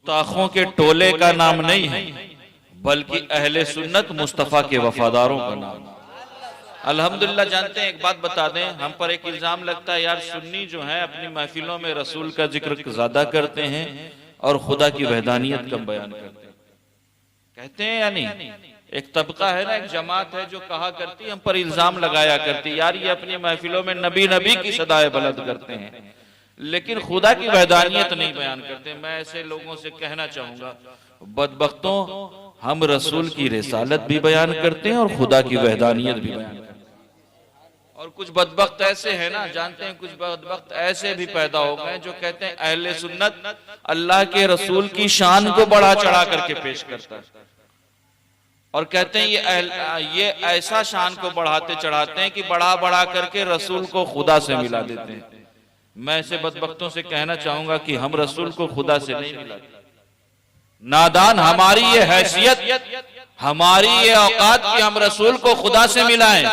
गुस्ताखों के टोले का नाम नहीं है, बल्कि अहले सुन्नत मुस्तफा के वफादारों का नाम। अल्हम्दुलिल्लाह। जानते हैं, एक बात बता दें, हम पर एक इल्जाम लगता है यार सुन्नी जो है अपनी महफिलों में रसूल का जिक्र ज्यादा करते हैं और खुदा की वहदानियत कम बयान करते हैं। कहते हैं या नहीं? एक तबका है ना, एक जमात है जो कहा करती, हम पर इल्जाम लगाया करती, यार ये अपनी महफिलों में नबी नबी की सदाएं बुलंद करते हैं लेकिन खुदा की वहदानियत नहीं बयान करते। मैं ऐसे लोगों से कहना चाहूंगा, बदबख्तों, हम रसूल की रिसालत भी बयान करते हैं और खुदा की वहदानियत भी बयान करते हैं। और कुछ बदबख्त ऐसे हैं ना, जानते हैं, कुछ बदबख्त ऐसे भी पैदा हो गए जो कहते हैं अहले सुन्नत अल्लाह के रसूल की शान को बढ़ा चढ़ा करके पेश करता है और कहते हैं ये ऐसा शान को बढ़ाते चढ़ाते हैं कि बढ़ा बढ़ा करके रसूल को खुदा से मिला देते हैं। मैं ऐसे बदबख्तों से कहना चाहूंगा कि हम रसूल को खुदा से नहीं मिलाते। नादान, हमारी ये हैसियत, हमारी ये औकात कि हम रसूल को खुदा से मिलाएं।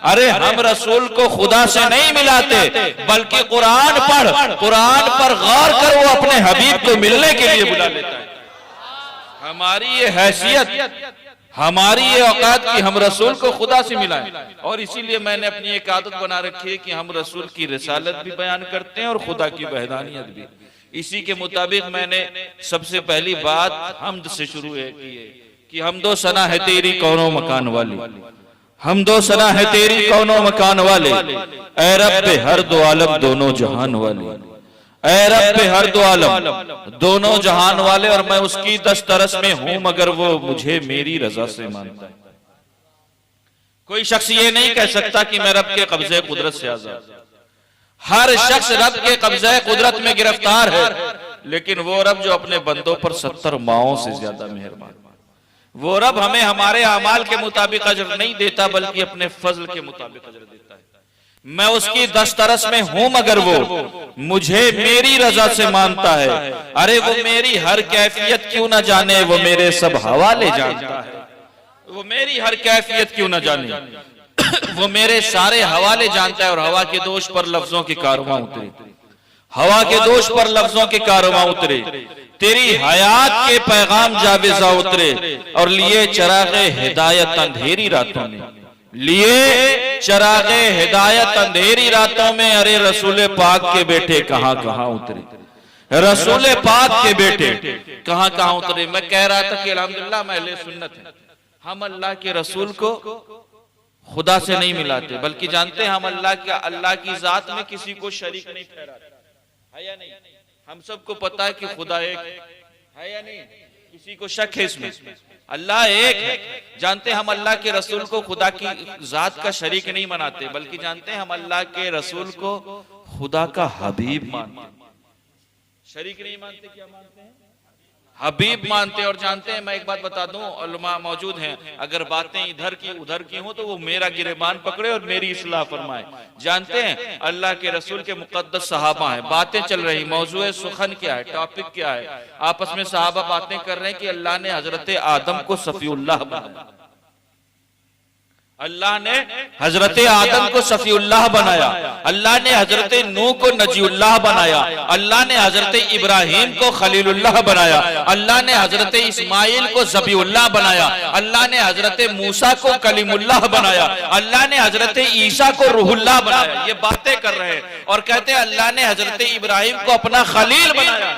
अरे हम रसूल को खुदा से नहीं मिलाते, बल्कि कुरान पर गौर कर वो अपने हबीब को मिलने के लिए बुला लेता है। हमारी ये हैसियत, हमारी ये औकात कि हम रसूल को खुदा से मिलाएं। और इसीलिए मैंने अपनी एक आदत बना रखी है कि हम रसूल की रिसालत भी बयान करते हैं और खुदा की वहदानियत भी। इसी के मुताबिक मैंने सबसे पहली बात हमद से शुरू की है कि हमदो सना है तेरी कौनो मकान वाली, हमदो सना है तेरी कौनो मकान वाले, ऐ रब्बे हर दो आलम दोनों जहान वाले, ऐ रब्बे हर दो आलम दोनों जहान वाले, और मैं उसकी दस्तरस में हूं मगर वो मुझे मेरी रजा से मानता है। कोई शख्स ये नहीं कह सकता कि मैं रब के कब्जे कुदरत से आजाद। हर शख्स रब के कब्जे कुदरत में गिरफ्तार है, लेकिन वो रब जो अपने बंदों पर 70 माओं से ज्यादा मेहरबान, वो रब हमें हमारे अमाल के मुताबिक अजर नहीं देता बल्कि अपने फजल के मुताबिक अजर देता है। मैं उसकी दस्तरस में हूं मगर वो मुझे मेरी रजा से मानता है। अरे वो मेरी हर कैफियत क्यों ना जाने, वो मेरे सब हवाले जानता है। वो मेरी हर कैफियत क्यों ना जाने, वो मेरे सारे हवाले जानता है। और हवा के दोष पर लफ्जों की कारवां उतरे, हवा के दोष पर लफ्जों के कारवां उतरे, तेरी हयात के पैगाम जाविजा उतरे, और लिए चरागे हिदायत अंधेरी रातों में, लिए चरागे हिदायत अंधेरी रातों में। अरे रसूल पाक के बेटे कहां कहां उतरे, रसूल पाक के बेटे कहां कहां उतरे। मैं कह रहा था कि अल्हम्दुलिल्लाह मैं अहले सुन्नत है, हम अल्लाह के रसूल को खुदा से नहीं मिलाते, बल्कि जानते हैं हम अल्लाह की जात में किसी को शरीक नहीं ठहराते, है या नहीं? हम सबको पता है कि खुदा एक है या नहीं, किसी को शक है इसमें? अल्लाह एक है। जानते हैं हम अल्लाह के रसूल को खुदा की जात का शरीक नहीं मानते, बल्कि जानते हैं हम अल्लाह के रसूल को खुदा का हबीब मानते हैं। शरीक नहीं मानते, क्या मानते हैं? हबीब मानते। और जानते हैं, मैं एक बात बता दूं, उलमा मौजूद हैं, अगर बातें इधर की उधर की हो तो वो मेरा गिरेबान पकड़े और मेरी इस्लाह फरमाए। जानते हैं अल्लाह के रसूल के मुकद्दस सहाबा हैं, बातें चल रही, मौजूद सुखन क्या है, टॉपिक क्या है, आपस में सहाबा बातें कर रहे हैं कि अल्लाह ने हजरत आदम को सफीउल्लाह बनाया, अल्लाह ने हजरत आदम को सफीउल्लाह बनाया, अल्लाह ने हजरत नूह को नजीउल्लाह बनाया, अल्लाह ने हजरत इब्राहिम को खलीलुल्लाह बनाया, अल्लाह ने हजरत इस्माइल को ज़बीउल्लाह बनाया, अल्लाह ने हजरत मूसा को कलीमुल्लाह बनाया, अल्लाह ने हजरत ईसा को रूहुल्लाह बनाया। ये बातें कर रहे हैं और कहते हैं अल्लाह ने हजरत इब्राहिम को अपना खलील बनाया,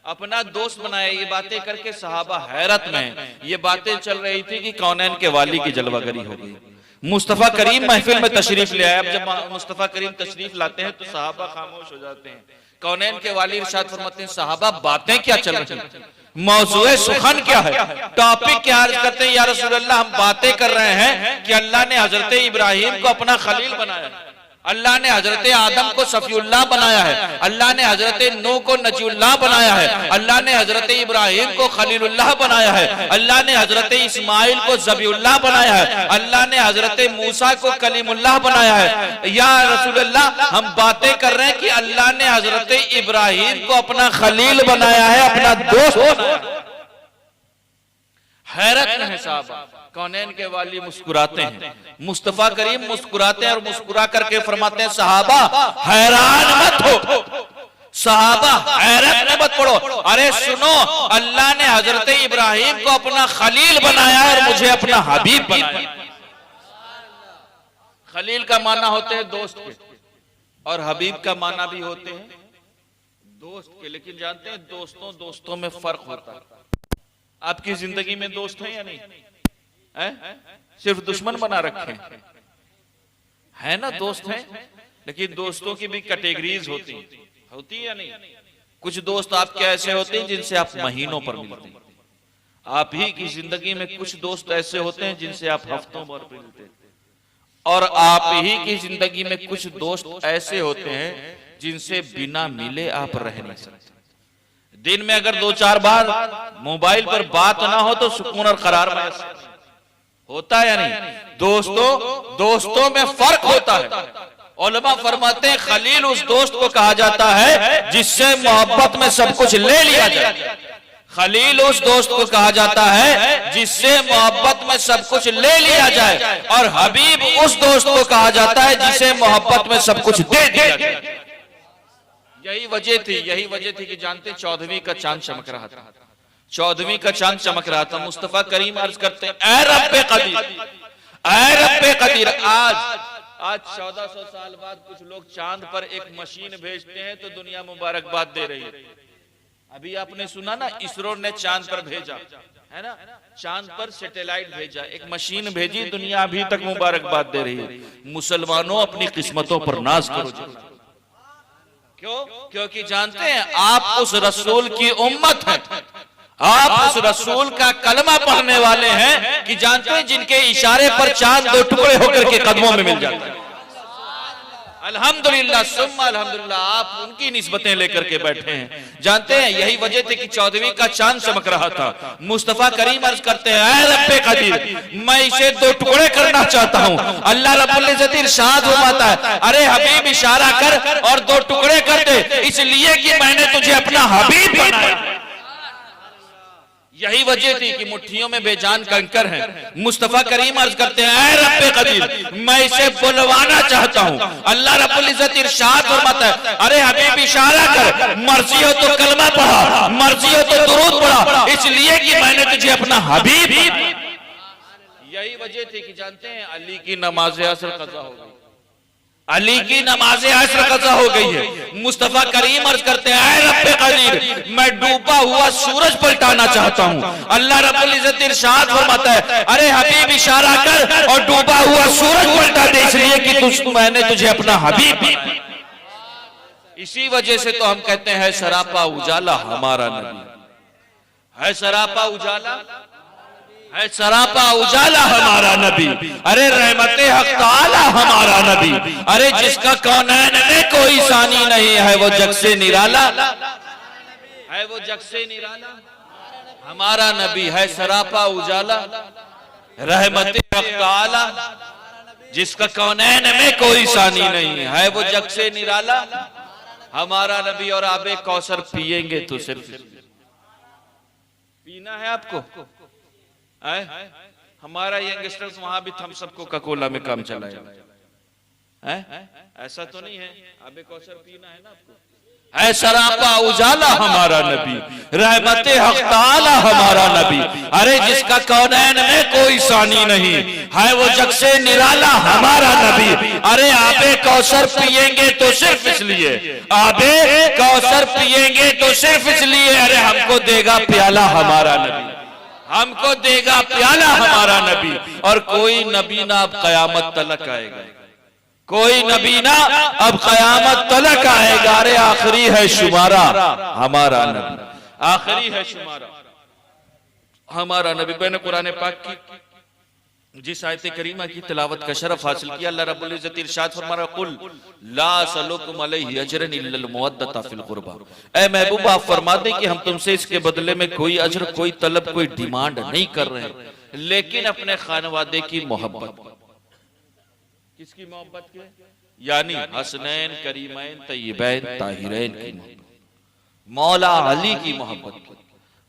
अपना दोस्त बनाया। ये बातें करके सहाबा हैरत में, ये बातें चल रही थी कि कौनैन के वाली की जलवागरी हो गई। मुस्तफा करीम महफिल में तशरीफ ले आए। अब जब मुस्तफा करीम तशरीफ लाते हैं तो सहाबा खामोश हो जाते हैं। कौनैन के वाली इरशाद फरमाते हैं, सहाबा बातें क्या चल रही हैं, मौजूए सुखन क्या है, टॉपिक क्या है? कहते हैं या रसूल अल्लाह, हम बातें कर रहे हैं कि अल्लाह ने हजरत इब्राहिम को अपना खलील बनाया, अल्लाह ने हजरत आदम को सफीउल्लाह बनाया है, अल्लाह ने हजरत नूह को नजीउल्लाह बनाया है, अल्लाह ने हजरत इब्राहिम को खलीलुल्लाह बनाया है, अल्लाह ने हजरत इस्माइल को ज़बीउल्लाह बनाया है, अल्लाह ने हजरत मूसा को कलीमुल्लाह बनाया है। या रसूल अल्लाह, हम बातें कर रहे हैं कि अल्लाह ने हजरत इब्राहिम को अपना खलील बनाया है, अपना दोस्त बनाया है। हैरत में है साहब। कौनैन के वाली मुस्कुराते हैं, मुस्तफा करीम मुस्कुराते हैं और मुस्कुरा करके फरमाते हैं, सहाबा हैरान मत हो, सहाबा हैरत में मत पड़ो, अरे सुनो, अल्लाह ने हजरत इब्राहिम को अपना खलील बनाया और मुझे अपना हबीब बनाया। खलील का माना होते हैं दोस्त के, और हबीब का माना भी होते हैं दोस्त के। लेकिन जानते हैं दोस्तों दोस्तों में फर्क होता है। आपकी जिंदगी में दोस्त हैं या नहीं है? सिर्फ दुश्मन बना रखे है ना? दोस्त हैं, लेकिन दोस्तों की भी कैटेगरीज होती है या नहीं? कुछ दोस्त आपके ऐसे होते हैं जिनसे आप महीनों पर मिलते हैं। आप ही की जिंदगी में कुछ दोस्त ऐसे होते हैं जिनसे आप हफ्तों भर मिलते हैं, और आप ही की जिंदगी में कुछ दोस्त ऐसे होते हैं जिनसे बिना मिले आप रह नहीं सकते। दिन में अगर 2-4 बार मोबाइल पर बात ना हो तो सुकून और करार महसूस होता है या नहीं? दोस्तों में फर्क होता है। उलमा फरमाते हैं खलील उस दोस्त को कहा जाता है जिससे मोहब्बत में सब कुछ ले लिया जाए। खलील उस दोस्त को कहा जाता है जिससे मोहब्बत में सब कुछ ले लिया जाए, और हबीब उस दोस्त को कहा जाता है जिसे मोहब्बत में सब कुछ दे दिया जाए। यही वजह थी कि जानते 14वीं का चांद चमक रहा था। 14वीं का चांद चमक रहा था। मुस्तफा करीम अर्ज करते हैं, ऐ रब्बे कदीर, ऐ रब्बे कदीर। आज 1400 साल बाद कुछ लोग चांद पर एक मशीन भेजते हैं तो दुनिया मुबारकबाद दे रही है। अभी आपने सुना ना, इसरो ने चांद पर भेजा है ना, चांद पर सैटेलाइट भेजा, एक मशीन भेजी, दुनिया अभी तक मुबारकबाद दे रही है। मुसलमानों अपनी किस्मतों पर नाज करो। क्यों? क्योंकि जानते हैं आप उस रसूल की उम्मत हैं, आप उस रसूल का कलमा पढ़ने वाले हैं कि जानते हैं जिनके इशारे पर चांद 2 टुकड़े होकर के कदमों में मिल जाता है। अल्हम्दुलिल्लाह सुम्मा अल्हम्दुलिल्लाह, आप उनकी निस्बतें लेकर के बैठे हैं। जानते हैं यही वजह थी कि 14वीं का चांद चमक रहा था। मुस्तफा करीम अर्ज करते हैं, ऐ रब्बे कदीर, मैं इसे 2 टुकड़े करना चाहता हूं। अल्लाह रब्बुल इज्जत इरशाद फरमाता है, अरे हबीब इशारा कर और 2 टुकड़े कर दे, इसलिए कि मैंने तुझे अपना हबीब बनाया। यही वजह थी कि मुट्ठियों में बेजान कंकर हैं। मुस्तफा करीम अर्ज करते हैं, ऐ रब्बे कदीर, मैं इसे बुलवाना चाहता हूं। अल्लाह रब्बुल इज्जत इरशाद फरमाता है, अरे हबीब इशारा कर, मर्जी हो तो कलमा पढ़ा, मर्जी हो तो दुरूद पढ़ा, इसलिए कि मैंने तुझे अपना हबीब। यही वजह थी कि जानते हैं अली की नमाज असर कज़ा हो गई। अली की नमाज असर कज़ा हो गई है। मुस्तफा करीम अर्ज करते हैं, ऐ रब्बे कदीर, मैं डूबा हुआ सूरज पलटाना चाहता हूं। अल्लाह रब्बुल इज्जत इरशाद फरमाता है, अरे हबीब इशारा कर और डूबा हुआ सूरज पलटा दे, इसलिए कि मैंने तुझे अपना हबीब। इसी वजह से तो हम कहते हैं सरापा उजाला हमारा नबी है, सरापा उजाला है, सरापा उजाला हमारा नबी। अरे रहमते हक ताला हमारा नबी, अरे जिसका कौनैन में कोई सानी नहीं है, वो जग से निराला है, वो जग से निराला हमारा नबी है। सरापा उजाला रहमते हक ताला, जिसका कौनैन में कोई सानी नहीं है, वो जग से निराला हमारा नबी। और आबे कौसर पिएंगे तो सिर्फ पीना है आपको। हमारा यंगस्टर्स वहां भी थम्स अप कोका कोला में काम चलाया है, ऐसा तो नहीं है। अबे कौसर पीना है ना आपको। है सरापा उजाला हमारा नबी, रहमते हक ताला हमारा नबी, अरे जिसका कौनैन में कोई सानी नहीं है, वो जग से निराला हमारा नबी। अरे आबे कौसर पिएंगे तो सिर्फ इसलिए, आबे कौसर पिएंगे तो सिर्फ इसलिए, अरे हमको देगा प्याला हमारा नबी, हमको देगा प्याला हमारा नबी। और कोई नबी ना अब कयामत तलक आएगा, कोई नबी ना अब कयामत तलक आएगा। अरे आखिरी है शुमारा हमारा नबी, आखिरी है शुमारा हमारा नबी। मैंने कुरान पाक की जिस आयत करीमा की तिलावत का शरफ हासिल किया, अल्लाह रब्बुल इज्जत इरशाद फरमा, कुल ला असलुकुम अलैहि अजरन इल्लल मुवद्दता फिल कुर्बा। ऐ महबूब आप फरमा दें कि हम तुमसे इसके बदले में कोई अजर, कोई तलब, कोई डिमांड नहीं कर रहे, लेकिन अपने खानवादे की मोहब्बत। किसकी मोहब्बत की? यानी हसनैन, करीमैन, तय्यबैन, ताहिरैन की मोहब्बत, मौला अली की मोहब्बत की,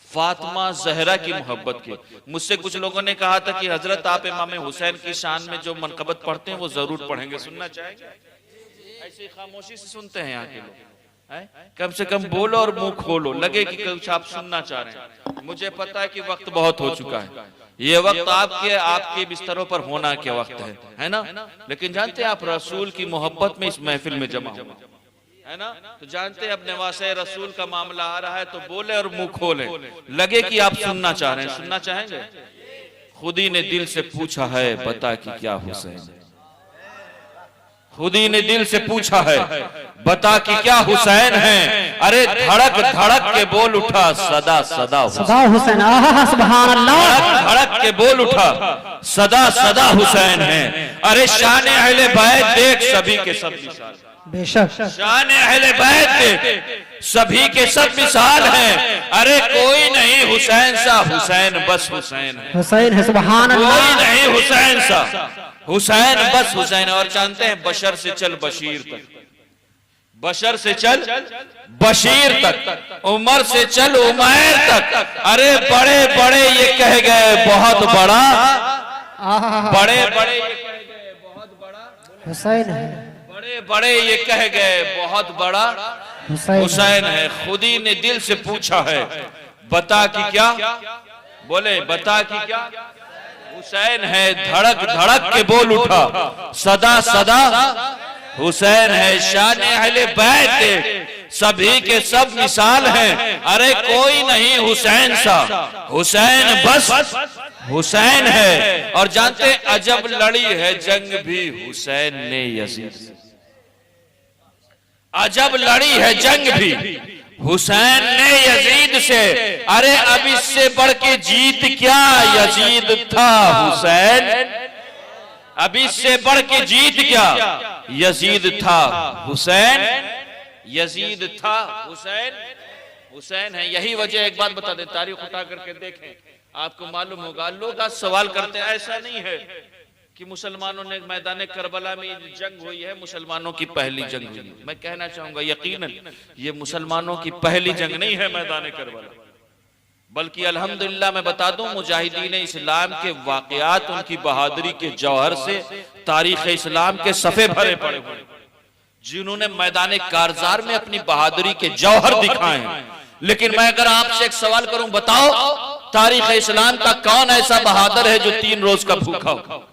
फातिमा जहरा की मोहब्बत की। मुझसे कुछ लोगों ने कहा था कि हजरत आप इमाम हुसैन की शान में जो मनकबत पढ़ते हैं वो जरूर पढ़ेंगे, सुनना चाहेंगे? ऐसी खामोशी से सुनते हैं यहाँ के लोग कम से कम बोलो और मुंह खोलो, लगे कि कुछ आप सुनना चाह रहे हैं। मुझे पता है कि वक्त बहुत हो चुका है, ये वक्त आपके बिस्तरों पर होना क्या वक्त है ना। लेकिन जानते हैं आप रसूल की मोहब्बत में इस महफिल में जमा हुआ है ना, तो जानते हैं अब नवासे रसूल का मामला आ रहा है तो बोले और मुंह खोले, लगे कि आप सुनना चाह रहे हैं। सुनना चाहेंगे? खुदी ने दिल से पूछा है बता कि क्या हुसैन, खुदी ने दिल से पूछा है बता कि क्या हुसैन है। अरे धड़क धड़क के बोल उठा सदा सदा सदा हुसैन। सुभान अल्लाह। धड़क के बोल उठा सदा सदा हुसैन है। अरे शान अहले बैत देख सभी के सब मिसाल, बेशक शान अहले बैत देख सभी के सब मिसाल हैं। अरे कोई नहीं हुसैन सा, हुसैन बस हुसैन है, हुसैन है। सुभान अल्लाह। कोई नहीं हुसैन सा, हुसैन बस हुसैन। और जानते हैं बशर से चल बशीर तक, बशर से चल बशीर तक, उमर से चल उमैर तक। अरे बड़े बड़े ये कह गए बहुत बड़ा, बड़े बड़े ये कह गए बहुत बड़ा हुसैन है, बड़े बड़े ये कह गए बहुत बड़ा हुसैन है। खुदी ने दिल से पूछा है बता कि क्या, बोले बता कि क्या हुसैन है। धड़क धड़क के बोल उठा सदा सदा हुसैन है। शान अहले बैत सभी के सब मिसाल हैं। अरे कोई नहीं हुसैन सा, हुसैन बस हुसैन है। और जानते अजब लड़ी है जंग भी हुसैन ने यजीद से, अजब लड़ी है जंग भी हुसैन ने यजीद से। अरे अब इससे बढ़ के जीत क्या, यजीद था हुसैन, अब इससे बढ़ के जीत क्या, यजीद था हुसैन, यजीद था हुसैन, हुसैन है। यही वजह, एक बात बता दें, तारीख उठा करके देखें आपको मालूम होगा। लोग आज सवाल करते हैं, ऐसा नहीं है कि मुसलमानों ने मैदान करबला में जंग हुई है, मुसलमानों की पहली जंग हुई है। मैं कहना चाहूंगा यकीनन ये मुसलमानों की पहली जंग नहीं है मैदान करबला, बल्कि अल्हम्दुलिल्लाह मैं बता दूं मुजाहिदीन इस्लाम के वाकयात, उनकी बहादुरी के जौहर से तारीख इस्लाम के सफ़े भरे पड़े हुए, जिन्होंने मैदान कारजार में अपनी बहादुरी के जौहर दिखाए हैं। लेकिन मैं अगर आपसे एक सवाल करूं, बताओ तारीख इस्लाम का कौन ऐसा बहादुर है जो 3 रोज का भूखा हो,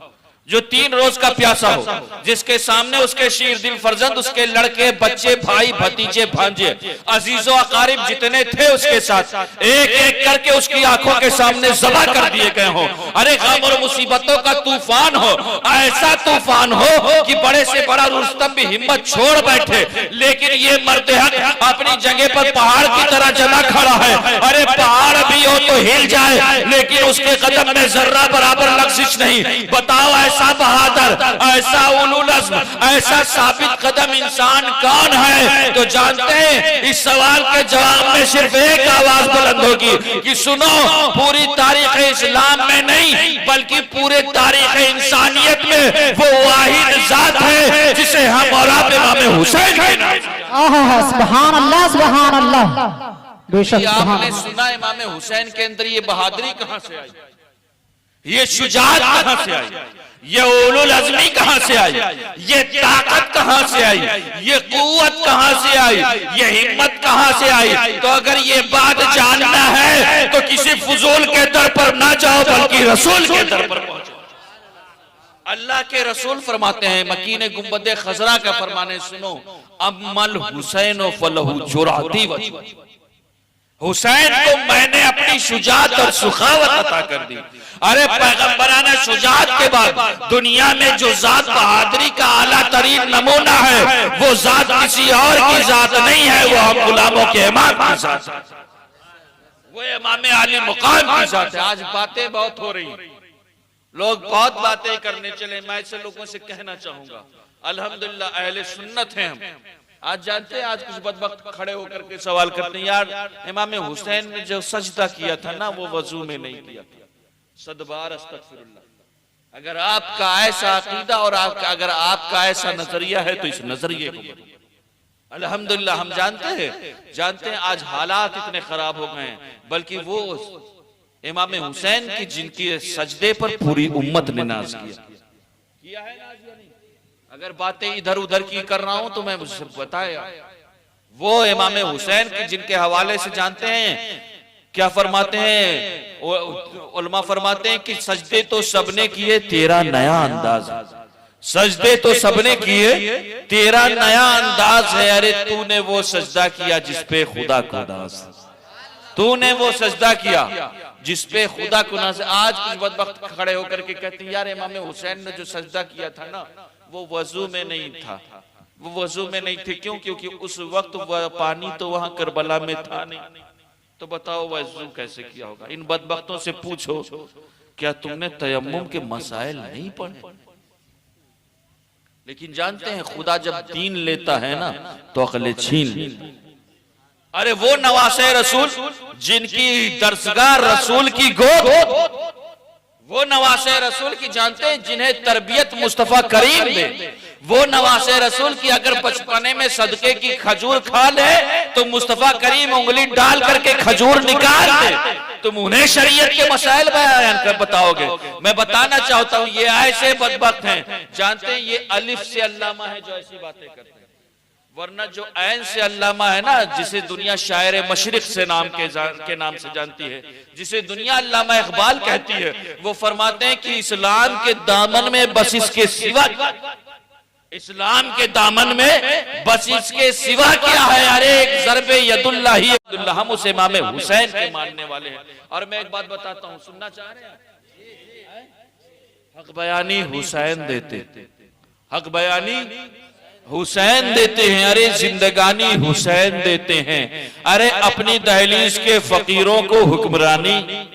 जो 3 रोज का प्यासा हो, जिसके सामने उसके शीर दिल फर्जंद, उसके लड़के बच्चे भाई भतीजे भांजे अजीजों अकारिब जितने थे उसके साथ एक एक करके उसकी आंखों के सामने ज़बह कर दिए गए हो। अरे गम और मुसीबतों का तूफान हो, ऐसा तूफान हो कि बड़े से बड़ा रुस्तम भी हिम्मत छोड़ बैठे, लेकिन ये मर्द हक अपनी जगह पर पहाड़ की तरह जमा खड़ा है। अरे पहाड़ भी हो तो हिल जाए, लेकिन उसके कदम में जर्रा बराबर लग़ज़िश नहीं। बताओ ऐसा बहादुर, ऐसा उलुल अज़्म, ऐसा साबित कदम इंसान कौन है? तो जानते हैं इस सवाल के जवाब में सिर्फ एक आवाज बुलंद होगी कि सुनो, पूरी तारीख इस्लाम में नहीं बल्कि पूरे तारीख इंसानियत में वो वाहिद जात है जिसे हम और आप इमाम हुसैन कहते हैं। सुभान अल्लाह, सुभान अल्लाह। बेशक आपने सुना इमाम हुसैन के अंदर ये बहादुरी कहां से आई, ये शुजाअत कहां से आई, ये उलुल अज़्मी कहां से आई, ये ताकत कहां से आई, ये कुव्वत कहां से आई, ये हिम्मत कहां से आई? तो अगर ये बात जानना है तो किसी फुजूल के दर पर ना जाओ बल्कि रसूल के दर पर पहुंचो। अल्लाह के रसूल फरमाते हैं, मकीन गुंबदे खजरा का फरमाने सुनो, अम्मल हुसैन फलहु जुराती वजह, हुसैन को मैंने अपनी शुजाअत और सुखावत अता कर दी। अरे पैगंबराना शुजाअत के बाद दुनिया में जो जात बहादुरी का आला तरीन नमूना है वो जात किसी और की जात नहीं है, वो हम गुलामों के इमाम की जात है, वो इमाम आली मुकाम की जात है। आज बातें बहुत हो रही, लोग बहुत बातें करने चले। मैं ऐसे लोगों से कहना चाहूंगा अल्हम्दुलिल्लाह अहले सुन्नत हैं हम। आज जानते हैं आज कुछ बदबख्त खड़े होकर के सवाल करते हैं, यार इमाम हुसैन ने जो सजदा किया था ना वो वजू में नहीं किया था। सदबार अस्तगफिरुल्लाह। अगर आपका ऐसा अकीदा और अगर आपका ऐसा नजरिया है तो इस नजरिए को बदलिए। अल्हम्दुलिल्लाह हम जानते हैं आज हालात इतने खराब हो गए हैं, बल्कि वो इमाम हुसैन की जिनकी सजदे पर पूरी उम्मत ने नाज किया है। अगर बातें इधर उधर की कर रहा हूं तो मैं मुझसे बताया, वो इमाम हुसैन की जिनके हवाले से जानते हैं क्या फरमाते हैं, उलमा फरमाते हैं कि सजदे तो सबने किए तेरा नया अंदाज, सजदे तो सबने किए तेरा नया अंदाज है। अरे तूने वो सजदा किया जिसपे खुदा को नाज, तूने वो सजदा किया जिसपे खुदा को नाज। आज कुछ बदबख्त खड़े होकर के कहते हैं यार इमाम हुसैन ने जो सजदा किया था ना वो वजू में नहीं था, वो वजू में नहीं थे। क्यों? क्योंकि उस वक्त पानी तो वहां करबला में था नहीं। तो बताओ वजू कैसे किया होगा? इन बदबख्तों से पूछो क्या तुमने तयम्मुम के मसाइल नहीं पढ़े? लेकिन जानते हैं खुदा जब दीन लेता है ना तो अकल छीन लेता है। अरे वो नवासे रसूल जिनकी दरसगाह रसूल की गोद, वो नवासे रसूल की जानते हैं जिन्हें तरबियत मुस्तफा करीम दे, वो नवासे रसूल की अगर बचपने में सदके की खजूर खा ले तो मुस्तफा करीम उंगली डाल करके खजूर निकाल दे, तुम उन्हें शरीयत के मसाइल बयान कर बताओगे। मैं बताना चाहता हूं ये ऐसे बदबख्त हैं, जानते हैं ये अलिफ से अल्लामा है जो ऐसी बातें करते हैं, वरना जो ऐन से अल्लामा है ना, जिसे दुनिया शायर मशरिक से के नाम से जानती है, जिसे दुनिया अल्लामा इकबाल कहती है, वो फरमाते हैं कि इस्लाम के दामन में बस इसके सिवा, इस्लाम के दामन में बस इसके सिवा क्या है? अरे एक ज़रबे यदुल्लाह ही, हम उस इमाम हुसैन के मानने वाले हैं। और मैं एक बात बताता हूँ, सुनना चाह रहे हैं? हक बयानी हुसैन देते, हक बयानी हुसैन देते हैं, अरे जिंदगानी हुसैन देते हैं, अरे अपनी दहलीज के फकीरों को हुक्मरानी,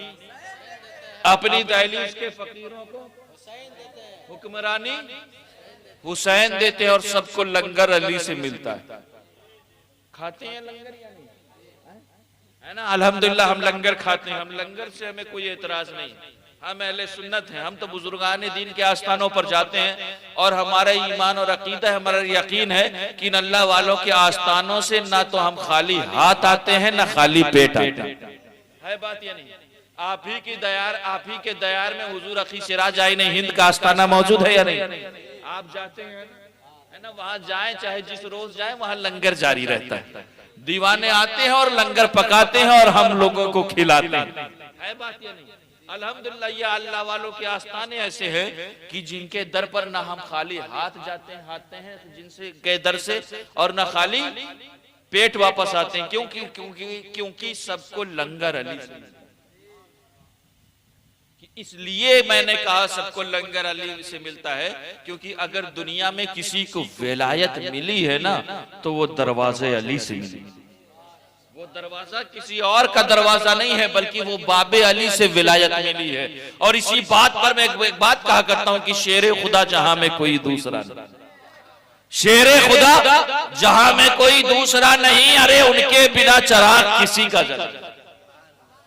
अपनी दहलीज के फकीरों को हुक्मरानी हुसैन देते हैं। और सबको लंगर अली से मिलता है। खाते हैं लंगर या नहीं? है ना? अल्हम्दुलिल्लाह हम लंगर खाते हैं, हम लंगर से हमें कोई एतराज नहीं, हम अहले सुन्नत हैं, हम तो बुजुर्गान दीन के आस्थानों पर जाते हैं और हमारा ईमान और अकीदा है, हमारा यकीन है कि इन अल्लाह वालों के आस्थानों से ना तो हम खाली हाथ आते हैं ना खाली पेट आते हैं। है बात या नहीं? आप ही के दयार में हुजूर अखी सिराज आईन हिंद का आस्थाना मौजूद है या नहीं? आप जाते हैं है ना, वहां जाए चाहे जिस रोज जाए वहां लंगर जारी रहता है, दीवाने आते हैं और लंगर पकाते हैं और हम लोगों को खिलाते हैं। है बात या नहीं? अल्हम्दुलिल्लाह ये अल्लाह वालों के आस्थाने ऐसे हैं कि जिनके दर पर ना हम खाली हाथ आते हैं जिनसे के दर से, और ना खाली पेट वापस आते हैं। क्योंकि सबको लंगर अली से, इसलिए मैंने कहा सबको लंगर अली से मिलता है, क्योंकि अगर दुनिया में किसी को विलायत मिली है ना तो वो दरवाजे अली से मिली। वो दरवाजा किसी और का दरवाजा नहीं है, बल्कि वो बाबे अली से विलायत मिली है। और इसी बात पर मैं एक बात कहा करता हूं कि शेरे खुदा जहां में कोई दूसरा नहीं, शेरे खुदा जहां में कोई दूसरा नहीं। अरे उनके बिना चराग किसी का जला,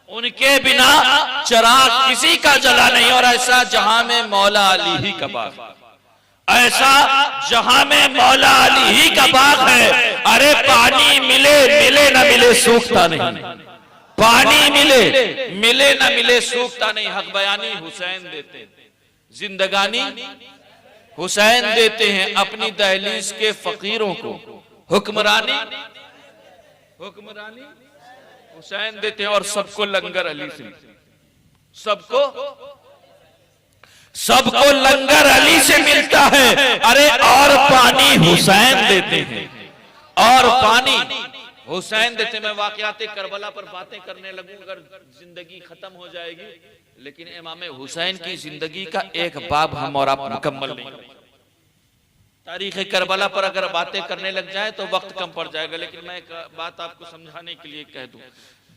उनके बिना चराग किसी का जला नहीं। और ऐसा जहां में मौला अली ही का बाग, ऐसा जहां में मौला अली ही का बाग है। अरे पानी मिले ना मिले सूखता नहीं, पानी मिले ना मिले सूखता नहीं। हक बयानी हुसैन देते, जिंदगानी हुसैन देते हैं, अपनी दहलीज के फकीरों को हुक्मरानी हुसैन देते हैं। और सबको लंगर अली से, सबको लंगर अली से मिलता है। अरे और पानी हुसैन देते हैं, और पानी हुसैन देते। मैं वाकयात करबला पर बातें करने लगूं अगर जिंदगी खत्म हो जाएगी, लेकिन इमाम हुसैन की जिंदगी का एक बाब हम और आप मुकम्मल नहीं। तारीख करबला पर अगर बातें करने लग जाए तो वक्त कम पड़ जाएगा, लेकिन मैं एक बात आपको समझाने के लिए कह दूं।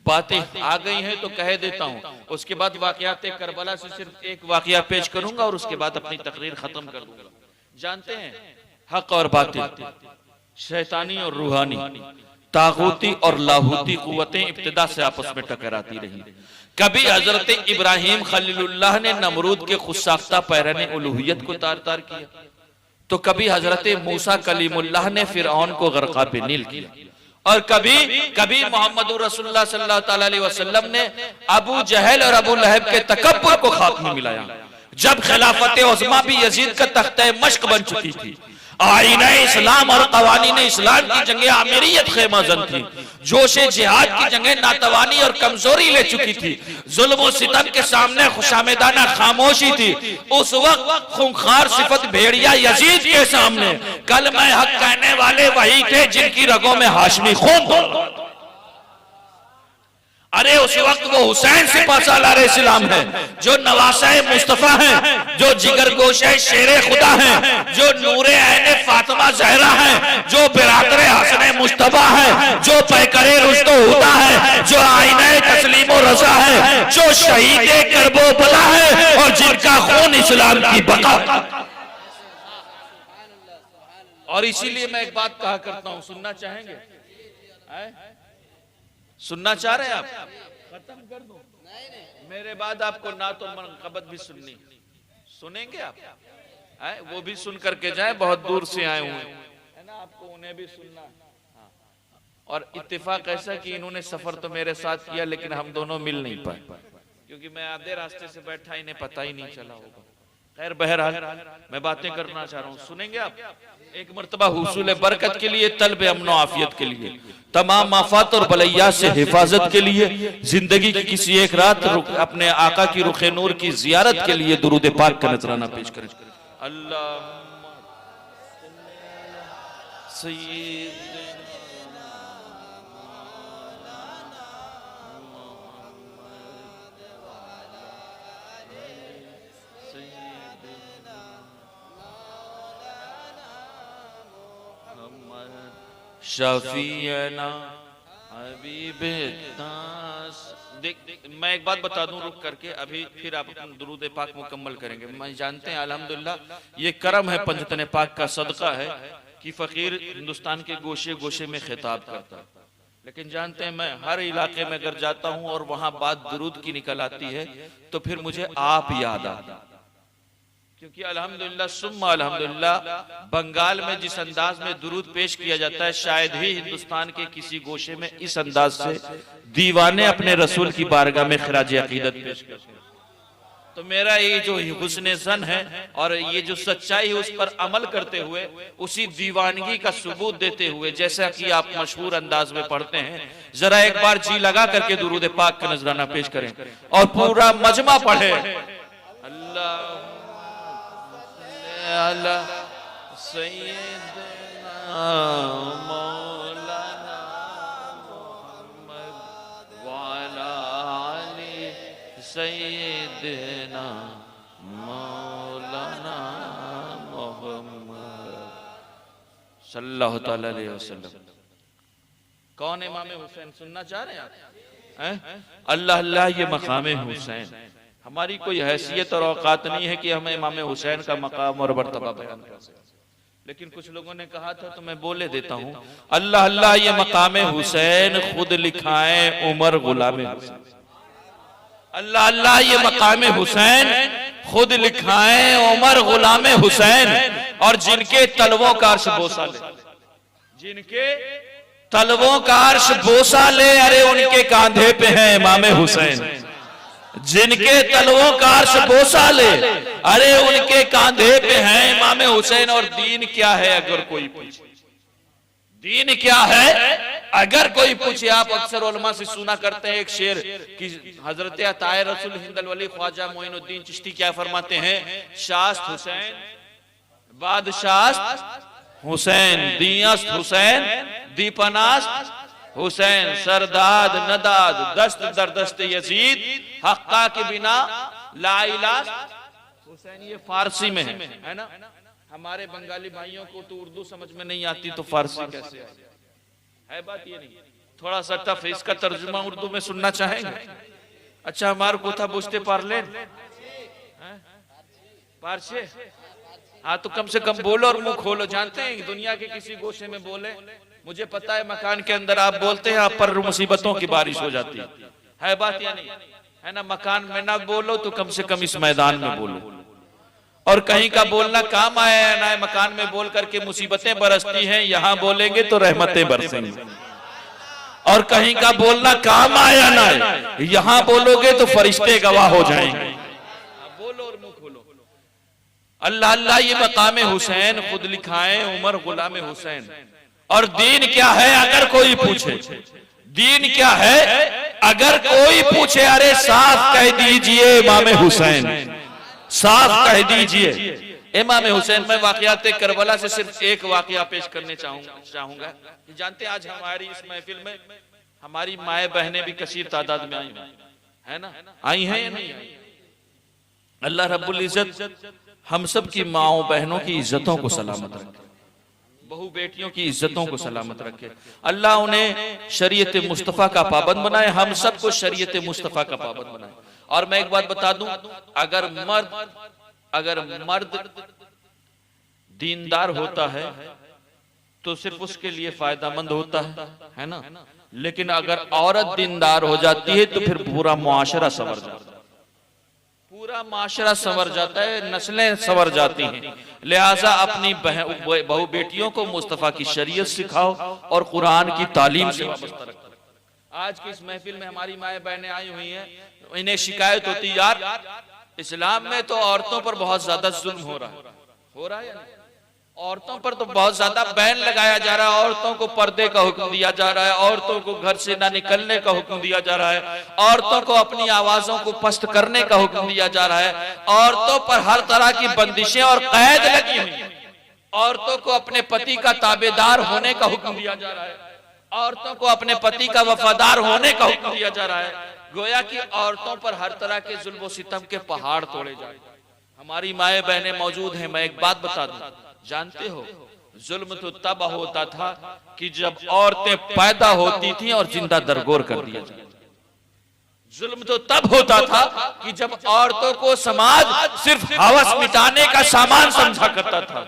बातें आ गई हैं तो कह देता हूं, उसके बाद वाकयात करबला से सिर्फ एक वाकया पेश करूंगा और उसके बाद अपनी तकरीर खत्म कर दूंगा। जानते हैं हक और बातिल, शैतानी और रूहानी, तागूती और लाहूती कुव्वतें इब्तिदा से आपस में टकराती रही। कभी हजरत इब्राहिम खलीलुल्लाह ने नमरूद के खुदसाख्ता पैराने उलूहियत को तार तार किया, तो कभी हजरत मूसा कलीमुल्लाह ने फिरऔन को गरक़ा पे नील किया, और कभी मोहम्मद रसूलुल्लाह सल्लल्लाहु अलैहि वसल्लम ने अबू जहल और अबू लहब के तकब्बुर को खाक में मिलाया। जब खिलाफत उस्मा भी यजीद का तख्ते मश्क बन चुकी थी, आईना इस्लाम और कवानीन इस्लाम की जंगे आमिरियत खेमाजन थी, जोशे जिहाद की जंगे नातवानी और कमजोरी ले चुकी थी, जुल्म और सितम के सामने खुशामेदाना खामोशी थी, उस वक्त खूंखार सिफत भेड़िया यजीद के सामने कलमा हक कहने वाले वही थे जिनकी रगों में हाशमी खून था। अरे उस वक्त वो हुसैन सिपाहसालार इस्लाम है, जो नवासाए मुस्तफा हैं, जो जिगर गोशे शेरे खुदा हैं, जो नूरे ऐने फातिमा जहरा हैं, जो बिरादरे हसने मुस्तफा है, जो पैकरे रुश्तो हुदा है, जो आईने तस्लीम और रजा है, जो शहीदे करबला है और जिनका खून इस्लाम की बका। और इसीलिए मैं एक बात कहा करता हूं, सुनना चाहेंगे? सुनना चाह रहे हैं आप? खत्म कर दो मेरे बाद आपको ना तो मनक़बत भी सुननी, सुनेंगे आप? वो भी सुन करके जाए, बहुत दूर से आए हुए है ना, आपको उन्हें भी सुनना। और इत्तेफाक ऐसा कि इन्होंने सफर तो मेरे साथ किया लेकिन हम दोनों मिल नहीं पाए, क्योंकि मैं आधे रास्ते से बैठा, इन्हें पता ही नहीं चला होगा। खैर बहरहाल मैं बातें करना चाह रहा हूँ, सुनेंगे आप? एक मर्तबा हुसूल बरकत के लिए, तलब अमन आफियत के लिए, तमाम आफात और बलैया से हिफाजत के लिए, जिंदगी की किसी एक रात अपने आका की रुखे नूर की जियारत के लिए दुरूद पाक का नजराना पेश करें। अल्लाह शफीना हबीबना। देख मैं एक बात बता दूं रुक करके, अभी फिर आप अपना दुरूद पाक मुकम्मल करेंगे। मैं जानते हैं अल्हम्दुलिल्लाह ये करम है, पंजतन पाक का सदका है कि फकीर हिंदुस्तान के गोशे गोशे में खिताब करता है, लेकिन जानते हैं मैं हर इलाके में अगर जाता हूं और वहां बात दुरूद की निकल आती है तो फिर मुझे आप याद आता, क्योंकि अल्हम्दुलिल्लाह सुम्मा अल्हम्दुलिल्लाह बंगाल में जिस अंदाज में दुरूद पेश किया जाता है, शायद ही हिंदुस्तान के किसी गोशे में इस अंदाज से दीवाने अपने रसूल की बारगाह में खिराज अकीदत पेश करते हैं। तो मेरा ये जो हुस्न ज़न है और ये जो सच्चाई है उस पर अमल करते हुए, उसी दीवानगी का सबूत देते हुए, जैसा कि आप मशहूर अंदाज में पढ़ते हैं, जरा एक बार जी लगा करके दुरूद पाक का नजराना पेश करें और पूरा मजमा पढ़े। अल्लाह सैयदना मौलाना मुहम्मद वाला आले सैयदना मौलाना मुहम्मद सल्लल्लाहु तआला अलैहि वसल्लम। कौन इमाम हुसैन सुनना चाह रहे हैं आप? अल्लाह अल्लाह ये मकाम हुसैन, हमारी कोई हैसियत और औकात नहीं है कि हमें इमाम हुसैन का मकाम और मर्तबा बयान कर सकें, लेकिन कुछ लोगों ने कहा था तो मैं बोले देता हूँ। अल्लाह अल्लाह ये मकाम हुसैन खुद लिखाए उमर गुलाम हुसैन। अल्लाह अल्लाह ये मकाम हुसैन खुद लिखाए उमर गुलाम हुसैन। और जिनके तलवों का अर्श बोसा ले, जिनके तलवों का अर्श बोसा ले, अरे उनके कांधे पे है इमाम हुसैन। जिनके तलवों का अर्श बोसा ले, अरे उनके कांधे पे है इमाम हुसैन। और दीन क्या है अगर कोई पूछे, दीन क्या है अगर कोई पूछे। आप अक्सर उलमा से सुना करते हैं एक शेर कि हजरत अताए रसूल हिंदल वली ख्वाजा मोइनुद्दीन चिश्ती क्या फरमाते हैं, शास्त हुसैन बादशाह हुसैन, दियस्त हुसैन दीपनास्त हुसैन, सरदाद नदाद दस्त दर दस्त यजीद, हक्का के बिना लाइलाज हुसैन। ये फारसी में है ना। हमारे बंगाली भाइयों को तो उर्दू समझ में नहीं आती तो फारसी कैसे है? बात ये नहीं, थोड़ा सा टफ है। इसका तर्जुमा उर्दू में सुनना चाहेंगे? अच्छा हमारे को था बुझते पार्ले पारसे, हाँ तो कम से कम बोलो और मुंह खोलो। जानते हैं दुनिया के किसी गोशे में बोले, मुझे पता है मकान के अंदर आप बोलते हैं, आप पर मुसीबतों की बारिश हो जाती है बात या नहीं है ना। मकान में ना बोलो तो कम से कम इस मैदान में बोलो। और कहीं का बोलना काम आया है ना, मकान में बोल करके मुसीबतें बरसती हैं, यहाँ बोलेंगे तो रहमतें बरसेंगी। और कहीं का बोलना काम आया ना, यहाँ बोलोगे तो फरिश्ते गवाह हो जाएंगे। बोलो और मुंह खोलो। अल्लाह अल्लाह ये मकाम हुसैन खुद लिखाए उमर गुलाम हुसैन। और दीन क्या है अगर कोई पूछे, दीन क्या है अगर कोई पूछे, अरे साफ कह दीजिए इमाम हुसैन, साफ कह दीजिए इमाम हुसैन। मैं वाकयात करबला से सिर्फ एक वाकया पेश करने चाहूंगा कि जानते आज हमारी इस महफिल में हमारी माए बहनें भी कसीर तादाद में आई है ना, आई हैं या नहीं आई? अल्लाह रब्बुल इज्जत हम सब की माओ बहनों की इज्जतों को सलामत रखे, बहू बेटियों की इज्जतों को सलामत रखे। अल्लाह उन्हें शरीयत मुस्तफ़ा का पाबंद बनाए, हम सबको शरीयत मुस्तफ़ा का पाबंद बनाए। और मैं एक बात बता दूं, अगर मर्द दीनदार होता है तो सिर्फ उसके लिए फायदामंद होता है ना, लेकिन अगर औरत दीनदार हो जाती है तो फिर पूरा मुआशरा संवर जाता है, पूरा माशरा संवर जाता है, नस्लें संवर जाती हैं। लिहाजा अपनी बहू बेटियों को मुस्तफ़ा की शरीयत सिखाओ और कुरान की तालीम से वाबस्ता रखो। आज की इस महफिल में हमारी माए बहनें आई हुई हैं, इन्हें शिकायत होती यार इस्लाम में तो औरतों पर बहुत ज्यादा जुल्म हो रहा है या नहीं? औरतों पर तो बहुत ज्यादा बैन लगाया जा रहा है, औरतों को पर्दे का हुक्म दिया जा रहा है, औरतों को घर से ना निकलने का हुक्म दिया जा रहा है, औरतों को अपनी आवाजों को पस्त करने का हुक्म दिया जा रहा है, औरतों पर हर तरह की बंदिशें और कैद लगी हुई हैं, औरतों को अपने पति का ताबेदार होने का हुक्म दिया जा रहा है, औरतों को अपने पति का वफादार होने का हुक्म दिया जा रहा है। गोया कि औरतों पर हर तरह के जुल्म सितम के पहाड़ तोड़े जाए। हमारी माए बहनें मौजूद हैं, मैं एक बात बता दूं, जानते हो जुल्म तो तब होता था कि जब औरतें पैदा होती थी और जिंदा दरगोर कर दिया जाता। जुल्म तो तब होता था कि जब औरतों को समाज सिर्फ हवस मिटाने का सामान समझा करता था।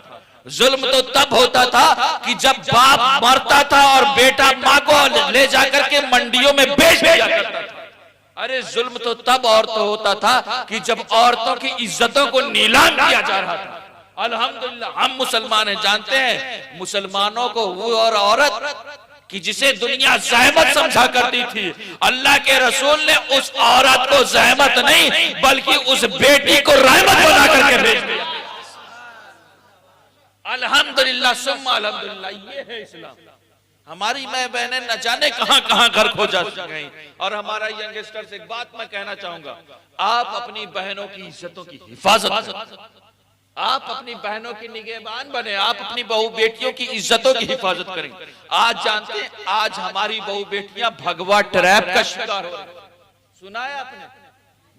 जुल्म तो तब होता था कि जब बाप मरता था और बेटा माँ को ले जाकर के मंडियों में बेच दिया करता था। अरे जुल्म तो तब औरतों होता था कि जब औरतों की इज्जतों को नीलाम किया जा रहा था। अल्हम्दुलिल्लाह हम मुसलमान हैं, जानते हैं मुसलमानों को वो और औरत कि जिसे दुनिया ज़हमत समझा करती थी, अल्लाह के रसूल ने उस औरत को ज़हमत नहीं बल्कि उस बेटी को रहमत बना करके भेज दिया। अल्हम्दुलिल्लाह सुम्मा अल्हम्दुलिल्लाह, ये है इस्लाम। हमारी माँ बहनें न जाने कहां कहां घर खो जा गई। और हमारा यंगस्टर से एक बात मैं कहना चाहूंगा, आप अपनी बहनों की इज्जतों की हिफाजत, आप अपनी बहनों की निगहबान बने, आप अपनी बहू बेटियों की इज्जतों की हिफाजत करें। आज जानते हैं आज हमारी बहू बेटियां भगवा ट्रैप का शिकार हो रही है। सुना है आपने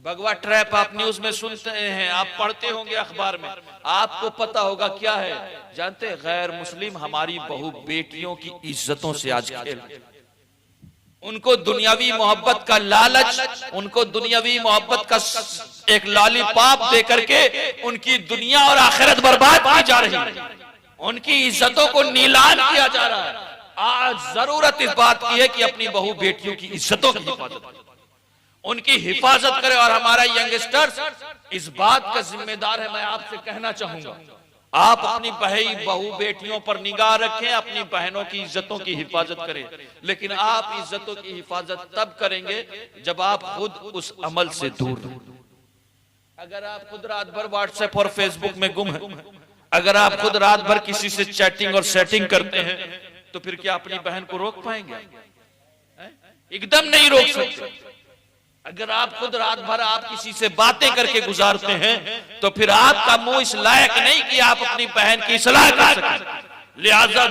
भगवा ट्रैप? आप न्यूज में सुनते हैं, आप पढ़ते होंगे अखबार में, आपको पता होगा क्या है? जानते हैं गैर मुस्लिम हमारी बहू बेटियों की इज्जतों से आज खेल, उनको दुनियावी मोहब्बत का लालच, उनको दुनियावी मोहब्बत का एक लॉलीपॉप दे करके उनकी दुनिया और आखिरत बर्बाद की जा रही है, उनकी इज्जतों को नीलाम किया जा रहा है। आज जरूरत इस बात की है कि अपनी बहू बेटियों की इज्जतों की हिफाजत करें, उनकी हिफाजत करें। और हमारा यंगस्टर्स इस बात का जिम्मेदार है। मैं आपसे कहना चाहूंगा आप अपनी बहू बेटियों पर निगाह रखें, अपनी बहनों की इज्जतों की हिफाजत करें, लेकिन आप इज्जतों की हिफाजत तब करेंगे जब आप खुद उस अमल से दूर रहें। अगर आप खुद रात भर व्हाट्सएप और फेसबुक में गुम हैं, अगर आप खुद रात भर किसी से चैटिंग और सेटिंग करते हैं, तो फिर क्या अपनी बहन को रोक पाएंगे? एकदम नहीं रोक सकते। अगर आप खुद रात भर आप किसी से बातें करके गुजारते हैं, तो फिर आपका मुंह इस लायक नहीं कि आप अपनी बहन की इस्लाह कर सकें। लिहाजा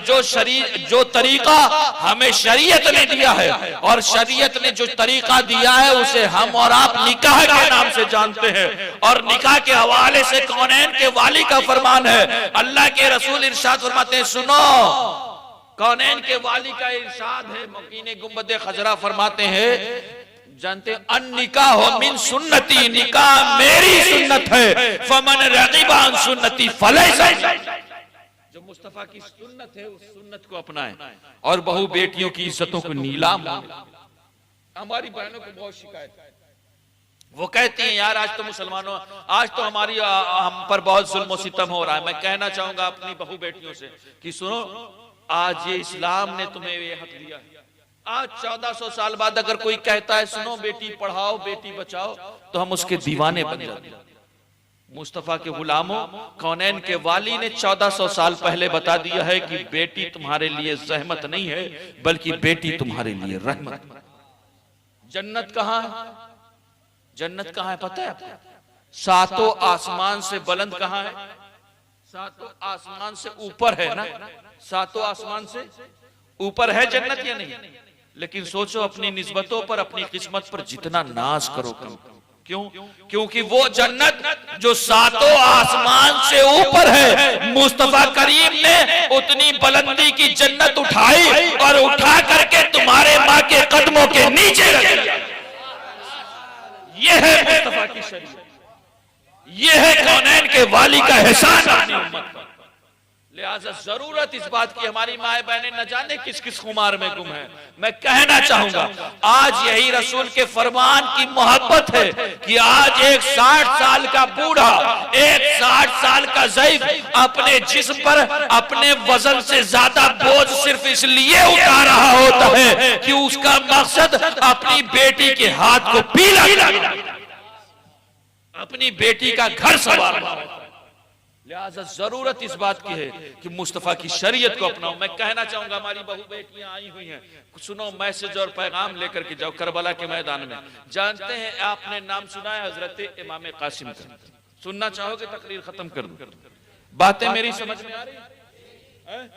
जो तरीका हमें शरीयत ने दिया है और शरीयत ने जो तरीका दिया है उसे हम और आप निकाह के नाम से जानते हैं। और निकाह के हवाले से कौनैन के वाली का फरमान है, अल्लाह के रसूल इरशाद फरमाते हैं, सुनो कौनैन के वाली का इरशाद है, मुकीन गुंबद खजरा फरमाते हैं, जानते अन निकाह मिन सुन्नती, निकाह मेरी सुन्नत है, फमन रगिबा अन सुन्नती फलैसा। जो मुस्तफा की सुन्नत है उस सुन्नत को अपनाएं और बहू बेटियों की इज्जतों को नीलाम। हमारी बहनों को बहुत शिकायत है, वो कहती हैं यार आज तो मुसलमानों, आज तो हमारी हम पर बहुत जुल्म सितम हो रहा है। मैं कहना चाहूंगा अपनी बहू बेटियों से कि सुनो, आज ये इस्लाम ने तुम्हें ये हक दिया है। आज 1400 साल बाद अगर कोई कहता है सुनो बेटी पढ़ाओ बेटी बचाओ, तो हम उसके दीवाने बन जाते हैं। मुस्तफा के गुलामों, कौनैन के वाली ने 1400 साल पहले बता दिया है कि बेटी तुम्हारे लिए जहमत नहीं है, बल्कि बेटी तुम्हारे लिए रहमत। जन्नत कहाँ है? जन्नत कहाँ है पता है आपको? सातों आसमान से बुलंद कहाँ है? सातों आसमान से ऊपर है ना। सातों आसमान से ऊपर है जन्नत या नहीं? लेकिन सोचो अपनी निस्बतों पर, अपनी किस्मत पर जितना नाज करो कम। क्यों? क्योंकि वो जन्नत जो सातों आसमान से ऊपर है, मुस्तफा करीम ने उतनी बुलंदी की जन्नत उठाई और उठा करके तुम्हारे माँ के कदमों के नीचे रख दिया। यह है मुस्तफा की शरीयत, यह है कौनैन के वाली का एहसान अपनी उम्मत पर। लिहाजा जरूरत इस बात की, हमारी माए बहनें न जाने किस किस खुमार में गुम है। मैं कहना चाहूंगा आज यही रसूल के फरमान की मोहब्बत है कि आज एक 60 साल का बूढ़ा, एक 60 साल का ज़ईफ अपने जिस्म पर अपने वजन से ज्यादा बोझ सिर्फ इसलिए उठा रहा होता है कि उसका मकसद अपनी बेटी के हाथ को पीला करना, अपनी बेटी का घर संवारना। लिहाजा जरूरत इस बात की है कि मुस्तफा की शरीयत को अपनाओ। मैं कहना चाहूंगा हमारी बहू बेटियां आई हुई हैं, सुनो मैसेज और पैगाम लेकर के जाओ करबला के मैदान में। जानते हैं आपने नाम सुना है हजरत इमाम कासिम का? सुनना चाहोगे? तकरीर खत्म कर दूं। बातें मेरी समझ में आ रही है?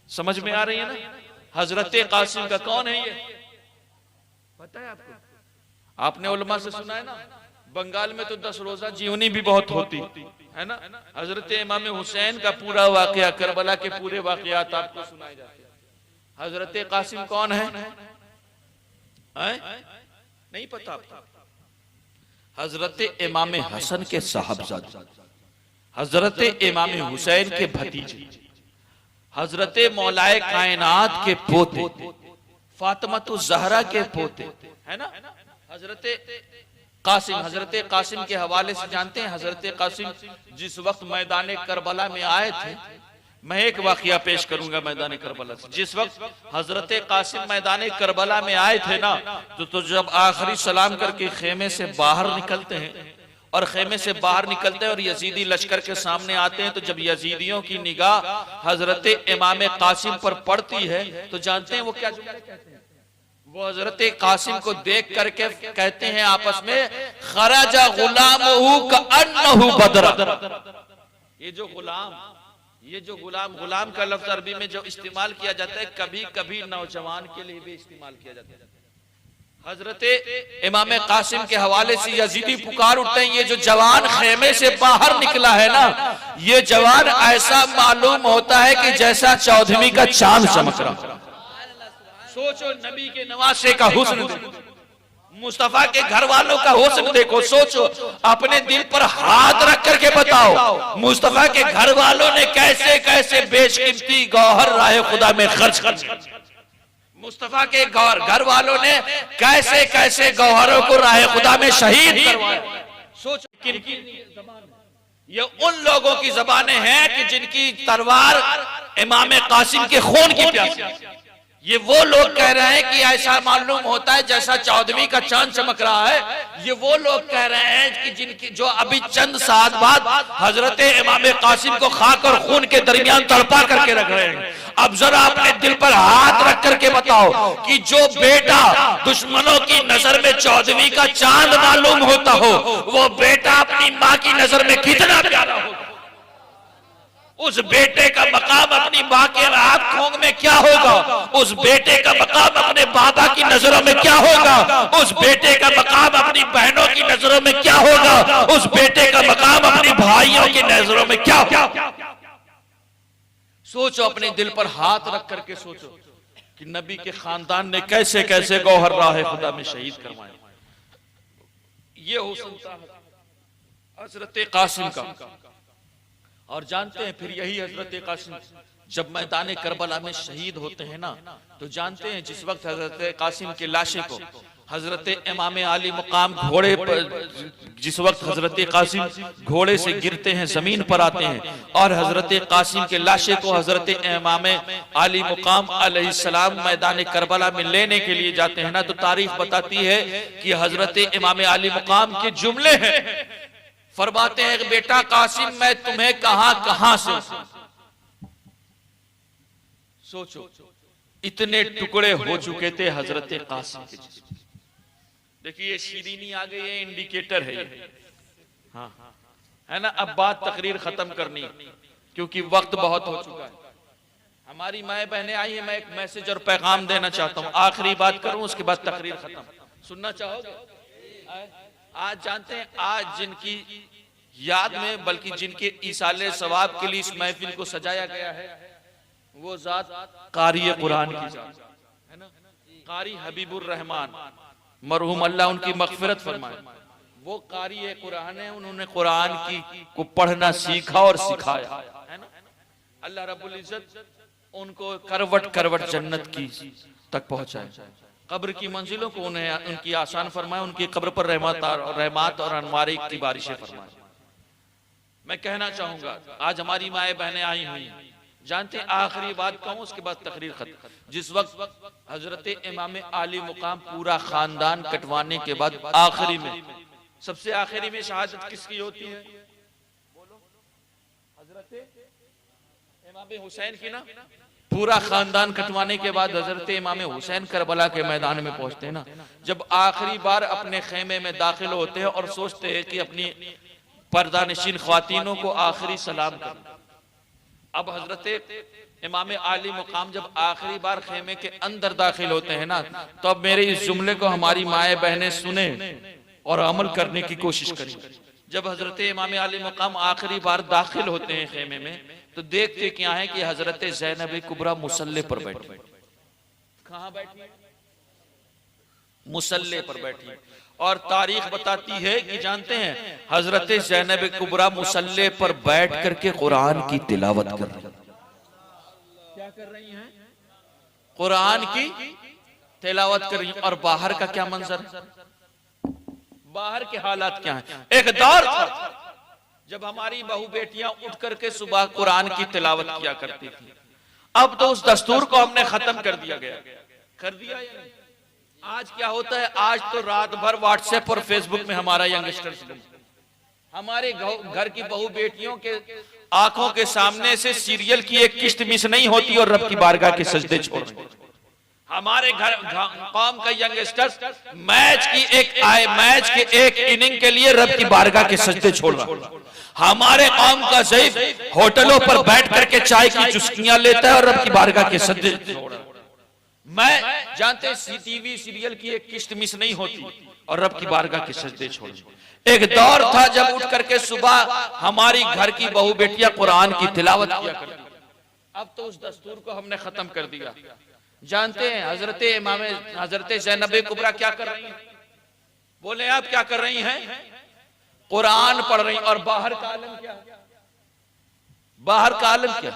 समझ में आ रही है ना? हजरत कासिम का कौन है ये पता है आपको? आपने उलमा से सुना है ना, बंगाल में तो 10 रोजा जीवनी भी बहुत होती है ना। हजरत इमाम हुसैन का पूरा वाकया, करबला के पूरे वाकयात आपको सुनाए जाते हैं। हजरत कासिम कौन है? नहीं पता आपको? हजरत इमाम हसन के साहबजादे, हजरत इमाम हुसैन के भतीजे, हजरत मौलाए कायनात के पोते, फातिमातुज़ ज़हरा के पोते, है ना। हजरत कासिम, हजरत कासिम के हवाले से जानते हैं, हजरत कासिम जिस वक्त मैदान करबला में आए थे, मैं एक वाकया पेश करूंगा मैदान करबला से। जिस वक्त हजरत कासिम मैदान करबला में आए थे ना, तो जब आखिरी सलाम करके खेमे से बाहर निकलते हैं और खेमे से बाहर निकलते हैं और यजीदी लश्कर के सामने आते हैं, तो जब यजीदियों की निगाह हजरत इमाम कासिम पर पड़ती है तो जानते हैं वो क्या जुमला कहते हैं? वो हजरत कासिम को देख करके कहते हैं आपस में, खराजा गुलामहू कअन्नहु बदर। ये जो गुलाम, गुलाम का लफ्ज अरबी में जो इस्तेमाल किया जाता है, कभी कभी नौजवान के लिए भी इस्तेमाल किया जाता है। हजरत इमाम कासिम के हवाले से यजीदी पुकार उठते हैं, ये जो जवान खेमे से बाहर निकला है ना, ये जवान ऐसा मालूम होता है कि जैसा 14वीं का चांद चमक रहा। सोचो नबी के नवासे का हुस्न देखो, मुस्तफा के घर वालों का हुस्न देखो। सोचो अपने दिल पर हाथ रख करके बताओ, मुस्तफा के घर वालों ने कैसे कैसे बेशकीमती गौहर राह खुदा में खर्च कर, मुस्तफा के घर वालों ने कैसे कैसे गौहरों को राह खुदा में शहीद करवाया। सोचो किनकी ज़बान, ये उन लोगों की ज़बानें हैं कि जिनकी तलवार इमाम कासिम के खून की प्यासी। ये वो लोग कह रहे हैं कि ऐसा मालूम होता है जैसा 14वीं का चांद चमक रहा है। ये वो लोग कह रहे हैं कि जिनकी जो अभी चंद साल बाद हजरत इमाम कासिम को खाक और खून के दरमियान तड़पा करके रख रहे हैं। अब जरा अपने दिल पर हाथ रख करके बताओ कि जो बेटा दुश्मनों की नजर में 14वीं का चांद मालूम होता हो, वो बेटा अपनी माँ की नजर में कितना प्यारा होगा। उस बेटे का मकाम अपनी माँ के हाथ खोंग में क्या होगा, उस बेटे का मकाम अपने बाबा की नजरों में क्या होगा, उस बेटे का मकाम अपनी बहनों की नजरों में क्या होगा, उस बेटे का मकाम अपनी भाइयों की नजरों में क्या होगा। सोचो अपने दिल पर हाथ रख करके सोचो कि नबी के खानदान ने कैसे कैसे गौहर राह खुदा में शहीद करवाए। ये हुस्न था हजरत कासिम का। और जानते हैं फिर यही हजरत कासिम जब मैदान करबला में शहीद होते हैं ना, तो जानते हैं जिस वक्त हजरत कासिम के लाशे को हजरत इमाम आली मुकाम घोड़े पर, जिस वक्त हजरत कासिम घोड़े से गिरते हैं जमीन पर आते हैं और हजरत कासिम के लाशे को हजरत इमाम आली मुकाम अलैहिस्सलाम मैदान करबला में लेने के लिए जाते हैं ना, तो तारीख बताती है कि हजरत इमाम आली मुकाम के जुमले हैं, फरमाते हैं बेटा कासिम मैं तुम्हें कहां कहां से, सोचो इतने टुकड़े हो चुके थे हजरत कासिम के जिस्म। देखिए ये शीरीनी आ गई है, इंडिकेटर है ये। हाँ है ना। अब बात तकरीर खत्म करनी क्योंकि वक्त बहुत हो चुका है। हमारी माए बहनें आई है, मैं एक मैसेज और पैगाम देना चाहता हूँ। आखिरी बात करूं उसके बाद तकरीर खत्म। सुनना चाहोगे? आज जानते हैं आज जिनकी याद में बल्कि जिनके ईसाले सवाब के लिए इस महफिल को सजाया गया है वो जात कारी कुरान की जात है ना। कारी हबीबुर रहमान मरहूम, अल्लाह उनकी मगफिरत फरमाए। वो कारी कुरान है, उन्होंने कुरान की को पढ़ना सीखा और सिखाया है ना। अल्लाह रब्बुल इज्जत उनको करवट करवट जन्नत की तक पहुंचाए, कब्र की मंजिलों को उन्हें उनकी आसान फरमाए, उनकी कब्र पर रहमत और अनवारी की बारिशें फरमाए। मैं कहना चाहूंगा आज हमारी माए बहनें आई हुई हैं, जानते हैं आखिरी बात कहूं उसके बाद तकरीर खत्म। जिस वक्त हजरत इमाम आली मुकाम पूरा खानदान कटवाने के बाद आखिरी में सबसे आखिरी में शहादत किसकी होती है? बोलो, हजरत इमाम हुसैन की ना। पूरा खानदान कटवाने के बाद हजरत इमाम हुसैन करबला के मैदान में पहुंचते हैं ना। जब आखिरी बार अपने खेमे में दाखिल होते हैं और सोचते हैं कि अपनी पर्दानशीन ख्वातीनों को आखिरी सलाम करें। अब हजरत इमाम आली मुकाम जब आखिरी बार खेमे के अंदर दाखिल होते हैं ना, तो अब मेरे इस जुमले को हमारी माए बहनें सुने और अमल करने की कोशिश करें। जब हजरत इमाम आली मुकाम आखिरी बार दाखिल होते हैं खेमे में तो देखते क्या है कि हजरत ज़ैनब कुबरा मुसल्ले पर बैठी। कहां बैठी? मुसल्ले पर बैठी। और तारीख बताती है कि जानते हैं हजरत ज़ैनब कुबरा मुसल्ले पर बैठ करके कुरान की तिलावत कर रही है। क्या कर रही हैं? कुरान की तिलावत कर रही हैं। और बाहर का क्या मंजर, बाहर के हालात क्या हैं? एक दौर था जब हमारी बहू बेटियां उठ करके सुबह कुरान की तिलावत किया करती थी। अब तो उस दस्तूर को हमने खत्म कर दिया गया। कर दिया या नहीं? आज क्या होता है, आज तो रात भर व्हाट्सएप और फेसबुक में हमारा यंगस्टर्स, हमारे घर की बहू बेटियों के आंखों के सामने से सीरियल की एक किस्त मिस नहीं होती और रब की बारगाह के सजदे छोड़ रहे। हमारे घर कौम का यंगस्टर्स मैच के एक इनिंग के लिए रब की बारगाह के सजदे छोड़ रहा। हमारे कौम का ज़ईफ होटलों पर बैठ करके चाय की चुस्कियां लेता है और रब की बारगाह के सजदे छोड़ रहा। मैं जानते हैं टीवी सीरियल की एक किस्त मिस नहीं होती और रब की बारगाह के सजदे छोड़। एक दौर था जब उठ करके सुबह हमारी घर की बहू बेटियां कुरान की तिलावत किया करती। अब तो उस दस्तूर को हमने खत्म कर दिया। जानते हैं हजरत ज़ैनब कुबरा क्या कर रही हैं? बोले आप क्या कर रही हैं? कुरान पढ़ रही। और बाहर का आलम क्या? बाहर का आलम क्या?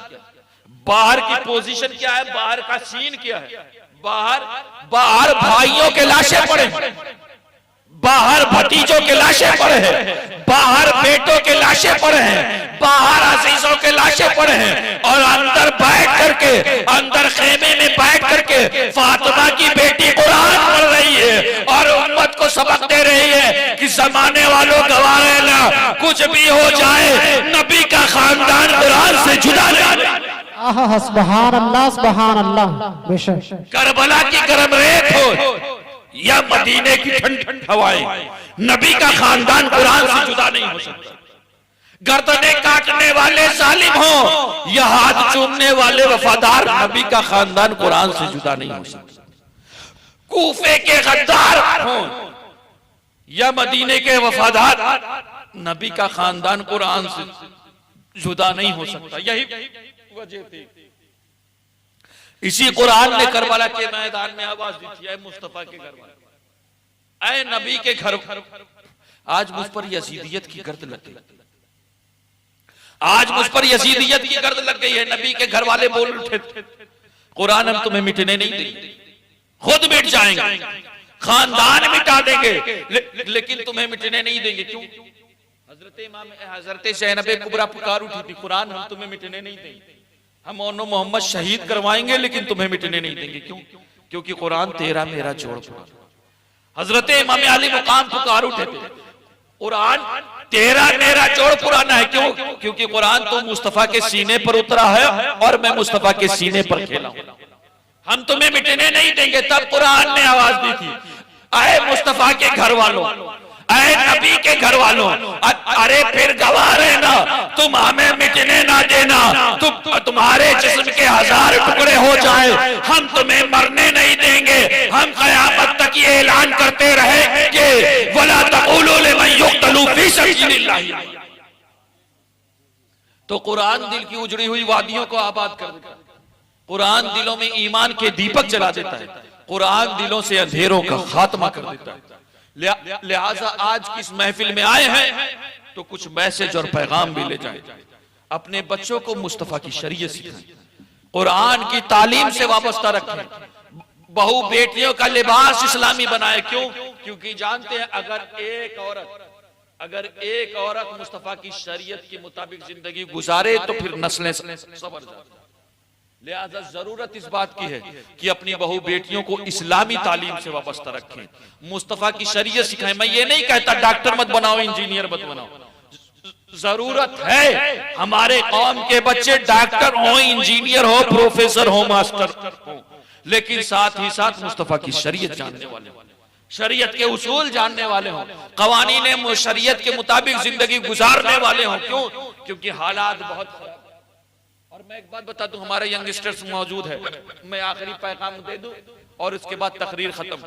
बाहर की पोजीशन क्या है? बाहर का सीन क्या है? बाहर भाइयों के लाशें पड़े, बाहर भतीजों के लाशें पड़े हैं, बाहर बेटों के लाशें पड़े हैं, बाहर अजीजों के लाशें पड़े हैं। और अंदर बैठ करके, अंदर खेमे में बैठ करके फातिमा की बेटी कुरान पढ़ रही है और उम्मत को सबक दे रही है कि जमाने वालों गवाह रहना, कुछ भी हो जाए नबी का खानदान कुरान से जुदा नहीं। सुभान अल्लाह, सुभान अल्लाह। बेशक करबला की गर्म रेत हो या मदीने की ठंडी हवाएं, नबी का खानदान कुरान से जुदा नहीं हो सकता। गर्दने काटने वाले जालिम हो या हाथ चूमने वाले वफादार, नबी का खानदान कुरान से जुदा नहीं हो सकता। कूफे के गद्दार हो या मदीने के वफादार, नबी का खानदान कुरान से जुदा नहीं हो सकता। यही वजह थी। इसी कुरान ने करबला के मैदान में आवाज दी थी, ऐ मुस्तफा के घर वाले, ऐ नबी के घर। आज मुझ पर यजीदियत की गर्द लग गई, आज मुझ पर यजीदियत की गर्द लग गई है। नबी के घर वाले बोल उठे, कुरान हम तुम्हें मिटने नहीं देंगे, खुद मिट जाएंगे, खानदान मिटा देंगे, लेकिन तुम्हें मिटने नहीं देंगे। क्यों? हजरत ज़ैनब कुबरा पुकार उठी थी, कुरान हम तुम्हें मिटने नहीं देंगे, हम मोहम्मद शहीद करवाएंगे लेकिन तुम्हें मिटने नहीं देंगे। क्यों? क्योंकि कुरान तेरा मेरा जोड़ पड़ा। हजरत इमाम अली मुकाम पुकार उठे थे, कुरान तेरा जोड़ पुराना है। क्यों? क्योंकि कुरान तो मुस्तफा के सीने पर उतरा है और मैं मुस्तफा के सीने पर खेला हूं। हम तुम्हें मिटने नहीं देंगे। तब कुरान ने आवाज दी थी, आए मुस्तफा के घर वालों, आए नबी के घर वालों, अरे फिर गवाह रहना, तुम हमें मिटने ना देना। तुम्हारे जिस्म के 1000 टुकड़े हो जाए, हम तुम्हें मरने नहीं देंगे। हम क़यामत तक ये ऐलान करते रहेंगे, वला तक़ूलू लिमन युक़्तलू फ़ी सबीलिल्लाह। तो कुरान दिल की उजड़ी हुई वादियों को आबाद कर देता है। कुरान दिलों में ईमान के दीपक जला देता है। कुरान दिलों से अंधेरों का खात्मा कर देता है। लिहाजा आज की इस महफिल में आए हैं तो कुछ मैसेज और पैगाम भी ले जाए। अपने बच्चों को मुस्तफा की शरीयत सिखाएं, कुरान की तालीम से वाबस्ता रखें। बहू बेटियों का लिबास इस्लामी बनाए। क्यों? क्योंकि जानते हैं अगर एक औरत मुस्तफा की शरीयत के मुताबिक जिंदगी गुजारे तो फिर नस्लें सवर जाती। लिहाजा जरूरत इस बात की है कि अपनी बहू बेटियों को इस्लामी तालीम से वाबस्ता रखें, मुस्तफा की शरीयत सिखाएं। मैं ये नहीं कहता डॉक्टर मत बनाओ, इंजीनियर मत बनाओ। जरूरत है हमारे कौम के बच्चे डॉक्टर हो, इंजीनियर हो, प्रोफेसर हो, मास्टर हो, लेकिन साथ ही साथ मुस्तफा की शरीयत जानने वाले, शरीयत के उसूल जानने वाले हों, कवानीने शरीयत के मुताबिक जिंदगी गुजारने वाले हों। क्यों? क्योंकि हालात बहुत खराब। और मैं एक बात बता दूं, हमारे यंगस्टर्स मौजूद है, मैं आखिरी पैगाम दे दूं और उसके बाद तकरीर खत्म।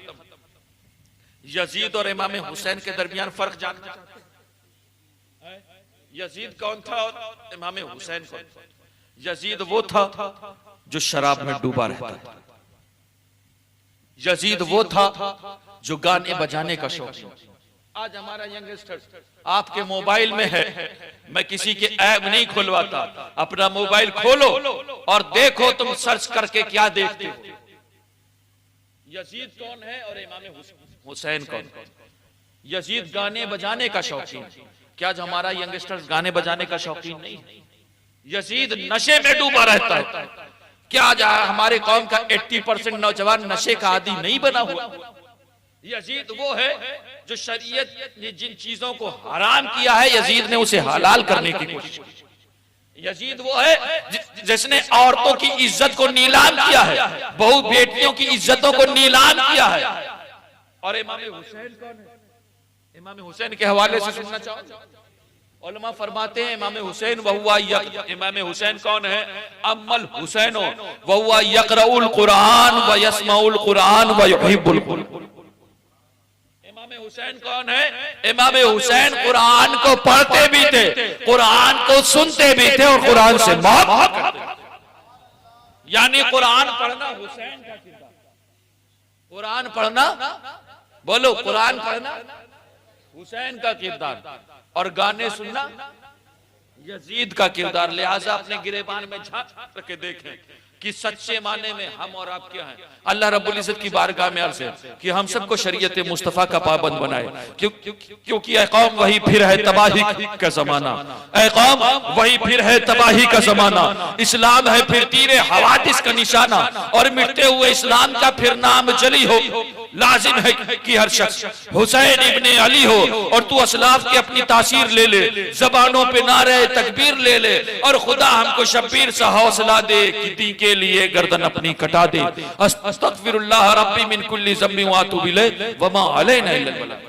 यजीद और इमाम हुसैन के दरमियान फर्क जानना चाहते हैं? यजीद कौन था और इमाम हुसैन कौन था? यजीद वो था जो शराब में डूबा रहता था। यजीद वो था जो गाने बजाने का शौकीन। आज हमारा यंगस्टर आपके मोबाइल में है, मैं किसी के ऐप नहीं खुलवाता, अपना मोबाइल खोलो और देखो तुम सर्च करके क्या देखते हो। यजीद कौन है और इमाम हुसैन कौन? यजीद गाने बजाने का शौकीन। क्या आज हमारा यंगस्टर्स गाने बजाने का शौकीन नहीं है? यजीद नशे में डूबा रहता है। क्या आज हमारे कौम का 80% नौजवान नशे का आदी नहीं बना हुआ? यजीद वो है जो शरीयत ने जिन चीजों को हराम किया है, यजीद ने उसे हलाल करने की कोशिश की। यजीद वो है जिसने औरतों की इज्जत को नीलाम किया है, बहू बेटियों की इज्जतों को नीलाम किया है। और इमाम हुसैन कौन है? इमाम हुसैन के हवाले से सुनना चाहो। उलमा फरमाते हैं इमाम हुसैन इमाम हुसैन कौन है? अम्मल हुसैनो वहुवा यक़रउल कुरान व यस्माउल कुरान व युहिब्बुल कुरान। इमाम हुसैन कौन है? इमाम हुसैन कुरान को पढ़ते भी थे, कुरान को सुनते भी थे और कुरान से मोहब्बत करते थे। यानी कुरान पढ़ना हुसैन का किरदार। कुरान पढ़ना, बोलो, कुरान पढ़ना हुसैन का किरदार और गाने सुनना यजीद का किरदार। लिहाजा अपने गिरेबान में झांक करके देखें कि सच्चे माने में हम और आप क्या हैं। अल्लाह रब्बुल इज्जत की बारगाह में अर्ज़ है कि हम सबको शरीयत मुस्तफ़ा का पाबंद बनाए। क्योंकि ऐ कौम वही फिर है तबाही का जमाना, ऐ कौम वही फिर है तबाही का जमाना। इस्लाम है फिर तीरे हवादिस का निशाना और मिटते हुए इस्लाम का फिर नाम जली हो। लाजिम है कि हर शख्स हुसैन इब्ने अली हो और तू असलाफ की अपनी तासीर ले ले, जबानों पे नारे तकबीर ले ले और खुदा हमको शब्बीर सा हौसला दे कि दी के लिए गर्दन अपनी कटा दे। अस्तगफिरुल्लाह रब्बी मिन कुल्ली ज़म्बिन व अतूबु इलैह व मा अलैना इल्लल बलाग।